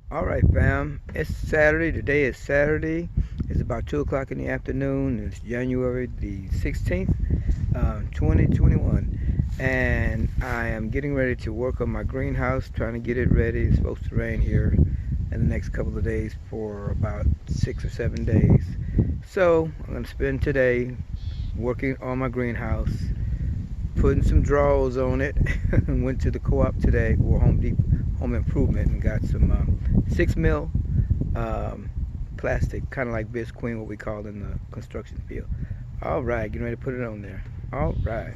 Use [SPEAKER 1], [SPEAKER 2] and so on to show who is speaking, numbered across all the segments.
[SPEAKER 1] All right, fam. It's Saturday. Today is Saturday. It's about 2 o'clock in the afternoon. It's January the 16th, 2021. And I am getting ready to work on my greenhouse, trying to get it ready. It's supposed to rain here in the next couple of days for about 6 or 7 days. So I'm going to spend today working on my greenhouse, putting some draws on it. Went to the co-op today, or Home Depot, Home Improvement, and got some 6 mil um, plastic, kind of like Bisqueen, what we call in the construction field. All right, getting ready to put it on there. All right.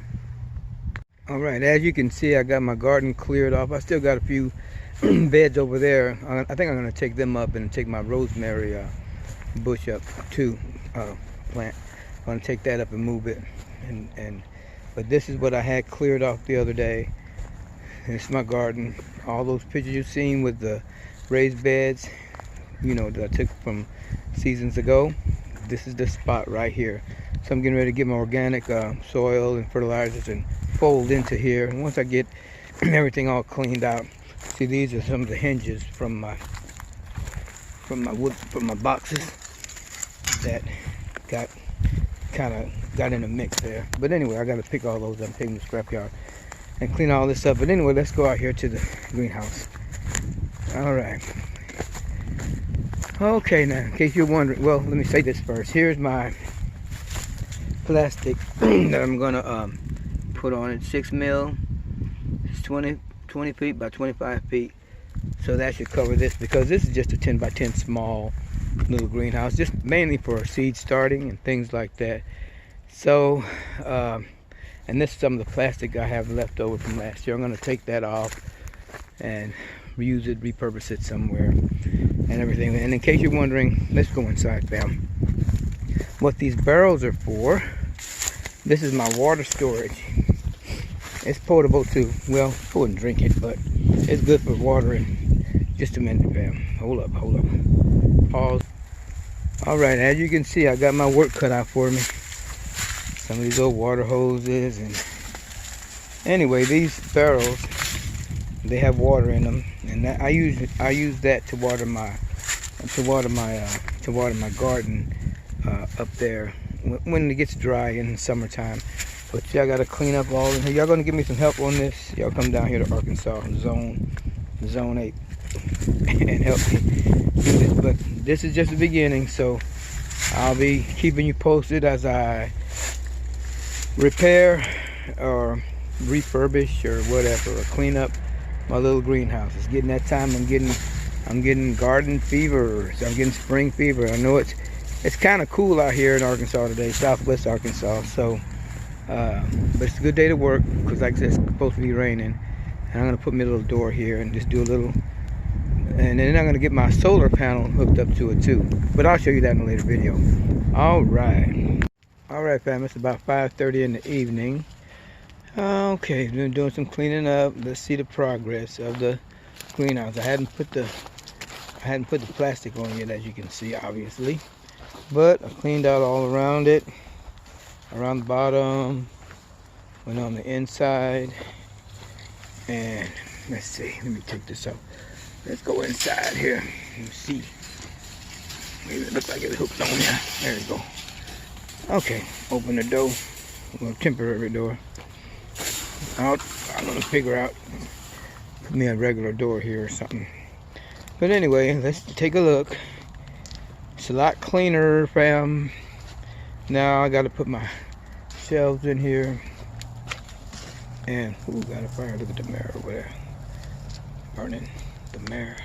[SPEAKER 1] All right, as you can see, I got my garden cleared off. I still got a few beds over there. I think I'm going to take them up and take my rosemary bush up too, plant. I'm going to take that up and move it. But this is what I had cleared off the other day. It's my garden. All those pictures you've seen with the raised beds, that I took from seasons ago. This is the spot right here. So I'm getting ready to get my organic soil and fertilizers and fold into here. And once I get everything all cleaned out, see, these are some of the hinges from my boxes that got in a mix there. But anyway, I got to pick all those up, take them to the scrapyard and clean all this up. But anyway, let's go out here to the greenhouse. All right. Okay, now, in case you're wondering, well, let me say this first. Here's my plastic that I'm gonna put on it. 6 mil. It's 20 feet by 25 feet. So that should cover this, because this is just a 10 by 10 small little greenhouse, just mainly for seed starting and things like that. So, and this is some of the plastic I have left over from last year. I'm gonna take that off and reuse it, repurpose it somewhere and everything. And in case you're wondering, let's go inside, fam. What these barrels are for, this is my water storage. It's potable too. Well, I wouldn't drink it, but it's good for watering. Just a minute, fam. Hold up. Pause. All right, as you can see, I got my work cut out for me. Some of these old water hoses, and anyway, these barrels, they have water in them, and I use that to water my garden up there when it gets dry in the summertime. But y'all gotta clean up all in here. Y'all gonna give me some help on this? Y'all come down here to Arkansas, Zone 8, and help me do this. But this is just the beginning, so I'll be keeping you posted as I repair or refurbish or whatever, or clean up my little greenhouse. It's getting that time. I'm getting garden fever. I'm getting spring fever. I know it's kind of cool out here in Arkansas today, Southwest Arkansas. So, but it's a good day to work, because like I said, it's supposed to be raining. And I'm gonna put me a little door here and just do a little. And then I'm gonna get my solar panel hooked up to it too. But I'll show you that in a later video. All right, fam. It's about 5:30 in the evening. Okay, been doing some cleaning up. Let's see the progress of the greenhouse. I hadn't put the plastic on yet, as you can see, obviously. But I cleaned out all around it, around the bottom, went on the inside, and let's see. Let me take this out. Let's go inside here and see. Maybe it looks like it's hooked on there. There we go. Okay, open the door. A little temporary door. I'm gonna figure out, put me a regular door here or something. But anyway, let's take a look. It's a lot cleaner, fam. Now I gotta put my shelves in here. And got a fire. Look at the mare over there. Burning. The mare.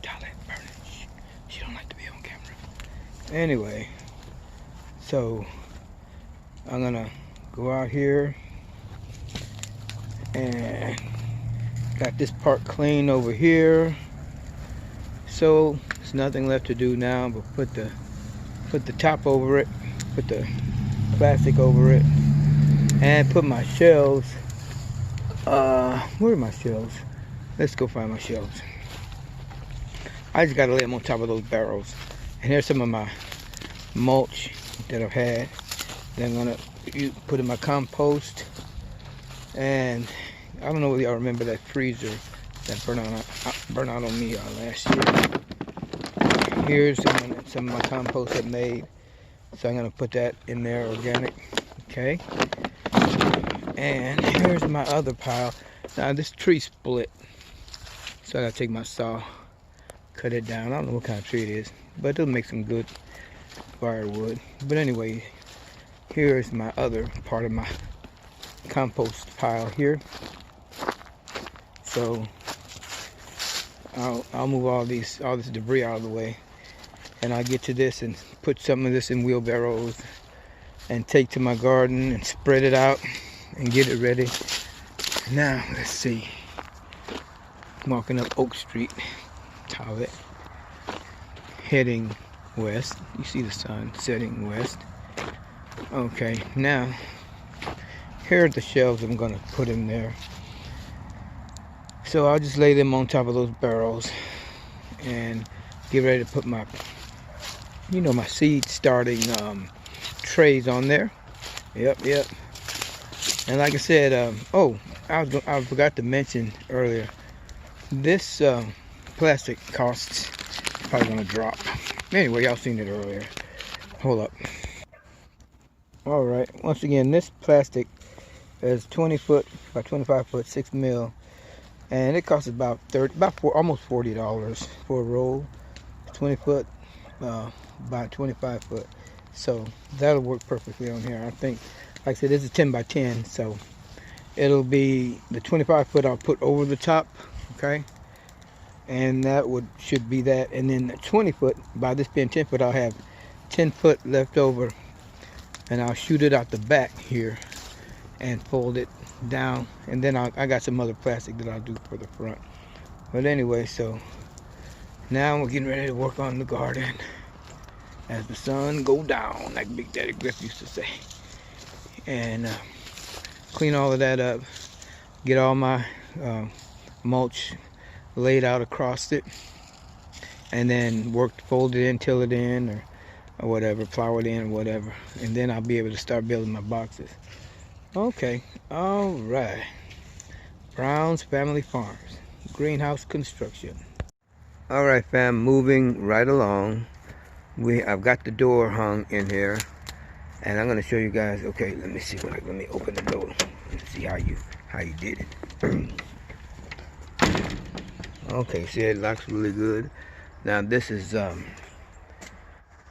[SPEAKER 1] Dolly burning. She don't like to be on camera. Anyway, so I'm gonna go out here and got this part clean over here. So there's nothing left to do now but put the top over it, put the plastic over it, and put my shelves. Where are my shelves? Let's go find my shelves. I just gotta lay them on top of those barrels. And here's some of my mulch that I've had that I'm gonna put in my compost. And I don't know whether y'all remember that freezer that burnt out on me last year. Here's some of my compost I made. So I'm gonna put that in there, organic. Okay. And here's my other pile. Now this tree split, so I gotta take my saw, cut it down. I don't know what kind of tree it is, but it'll make some good firewood. But anyway, here's my other part of my compost pile here. So I'll move all this debris out of the way, and I'll get to this and put some of this in wheelbarrows and take to my garden and spread it out and get it ready. Now let's see. Walking up Oak Street, Talbot, heading west. You see the sun setting west. Okay, now here are the shelves I'm gonna put in there. So I'll just lay them on top of those barrels and get ready to put my, my seed starting trays on there. Yep. And like I said, I forgot to mention earlier, this plastic costs probably gonna drop. Anyway, y'all seen it earlier. Hold up. All right. Once again, this plastic is 20 foot by 25 foot, 6 mil, and it costs about almost $40 for a roll, 20 foot by 25 foot. So that'll work perfectly on here. I think, like I said, this is 10 by 10, so it'll be the 25 foot I'll put over the top, okay? And that should be that. And then the 20 foot, by this being 10 foot, I'll have 10 foot left over, and I'll shoot it out the back here and fold it down. And then I got some other plastic that I'll do for the front. But anyway, so now we're getting ready to work on the garden as the sun go down, like Big Daddy Griff used to say. And clean all of that up, get all my mulch laid out across it, and then fold it in, till it in, or whatever, plow it in, or whatever, and then I'll be able to start building my boxes. Okay, all right. Brown's Family Farms, greenhouse construction. All right, fam, moving right along. I've got the door hung in here, and I'm gonna show you guys. Okay, let me see. Let me open the door and see how you did it. Okay, see, it locks really good. Now this is I'm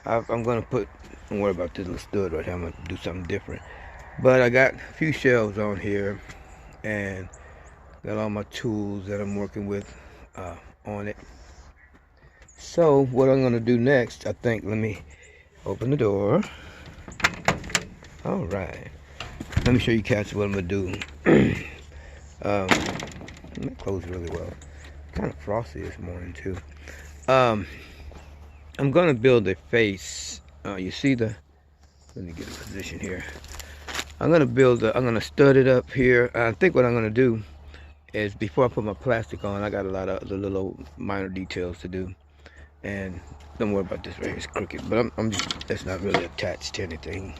[SPEAKER 1] gonna don't worry about this little stud right here. I'm gonna do something different. But I got a few shelves on here, and got all my tools that I'm working with on it. So what I'm gonna do next, I think, let me open the door. All right, let me show you cats what I'm gonna do. Let me close really well. Kind of frosty this morning too. I'm gonna build a face. You see let me get a position here. I'm gonna stud it up here. I think what I'm gonna do is, before I put my plastic on, I got a lot of the little minor details to do. And don't worry about this right here, it's crooked, but that's not really attached to anything.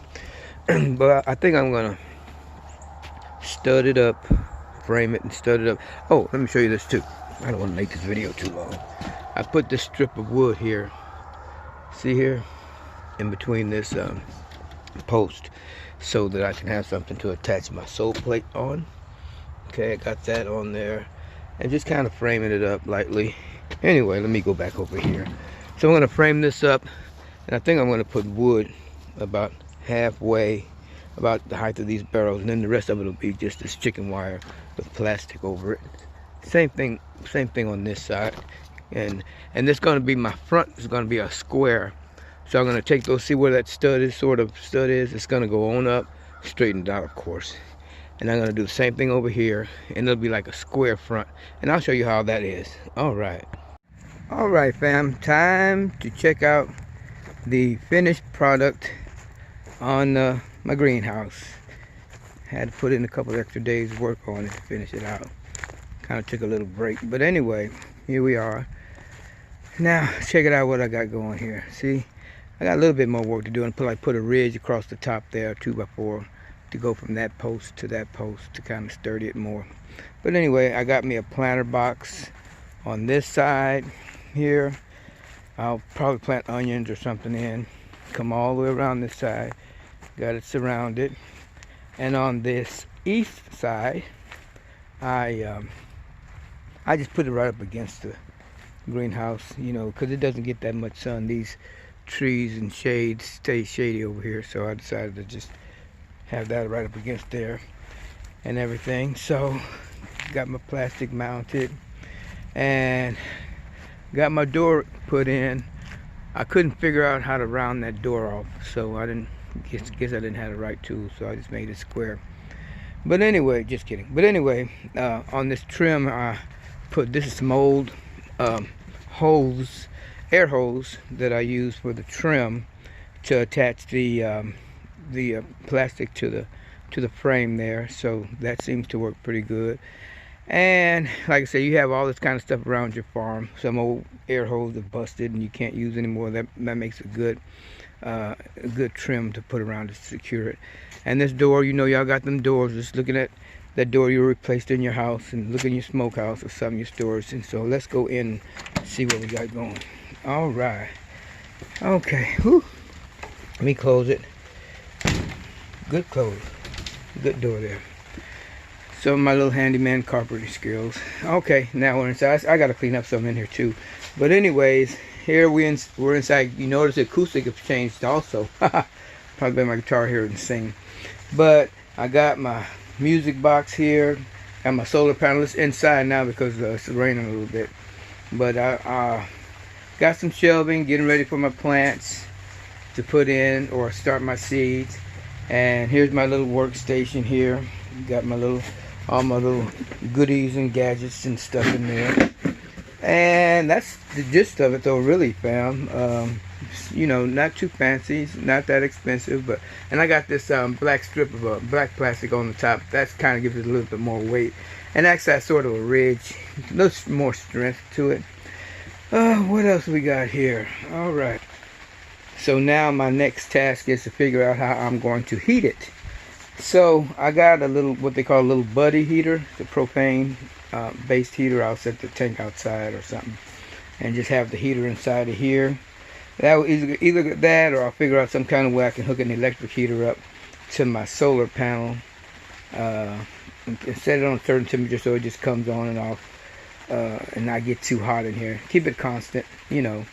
[SPEAKER 1] But I think I'm gonna stud it up, frame it and stud it up. Oh, let me show you this too. I don't want to make this video too long. I put this strip of wood here, see here, in between this post, so that I can have something to attach my sole plate on. Okay, I got that on there, and just kind of framing it up lightly. Anyway, let me go back over here. So I'm going to frame this up, and I think I'm going to put wood about halfway, about the height of these barrels, and then the rest of it will be just this chicken wire with plastic over it. Same thing on this side. And this going to be, my front is going to be a square. So I'm going to take those, see where that stud is, it's going to go on up, straightened out, of course. And I'm going to do the same thing over here, and it'll be like a square front. And I'll show you how that is. All right, fam, time to check out the finished product on my greenhouse. Had to put in a couple extra days work on it to finish it out. Kind of took a little break, but anyway, here we are. Now check it out what I got going here. See, I got a little bit more work to do, and put a ridge across the top there, 2x4, to go from that post to kind of sturdy it more. But anyway, I got me a planter box on this side here. I'll probably plant onions or something in. Come all the way around this side. Got it surrounded. And on this east side, I just put it right up against the greenhouse, you know, because it doesn't get that much sun. These trees and shades stay shady over here, so I decided to just have that right up against there and everything. So got my plastic mounted and got my door put in. I couldn't figure out how to round that door off, so I didn't guess I didn't have the right tool, so I just made it square. But anyway, just kidding. But anyway, on this trim, I put, this is some old hose, air hose that I use for the trim to attach the plastic to the frame there. So that seems to work pretty good. And like I said, you have all this kind of stuff around your farm. Some old air hose are busted and you can't use anymore. That makes a good trim to put around to secure it. And this door, you know, y'all got them doors. Just looking at that door you replaced in your house, and look in your smokehouse or something, your storage. And so let's go in and see what we got going. All right. Okay. Whew. Let me close it. Good close. Good door there. Some of my little handyman carpentry skills. Okay, now we're inside. I got to clean up some in here too. But anyways, here we're inside. You notice the acoustic has changed also. Probably play my guitar here and sing. But I got my music box here and my solar panel. It's inside now because it's raining a little bit. But I got some shelving, getting ready for my plants to put in or start my seeds. And here's my little workstation here. Got my all my little goodies and gadgets and stuff in there. And that's the gist of it though, really, fam. You know, not too fancy, not that expensive, but, and I got this black strip of black plastic on the top. That's kind of gives it a little bit more weight. And that's that sort of a ridge, a little more strength to it. What else we got here? All right. So now my next task is to figure out how I'm going to heat it. So I got a little, what they call a little buddy heater, the propane based heater. I'll set the tank outside or something and just have the heater inside of here. That will either that, or I'll figure out some kind of way I can hook an electric heater up to my solar panel and set it on a certain temperature so it just comes on and off and not get too hot in here. Keep it constant, you know.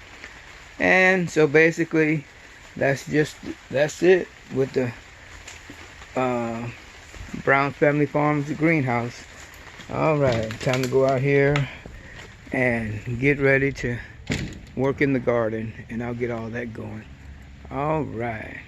[SPEAKER 1] And so basically that's it with the Brown's Family Farms greenhouse. All right, time to go out here and get ready to work in the garden, and I'll get all that going. All right.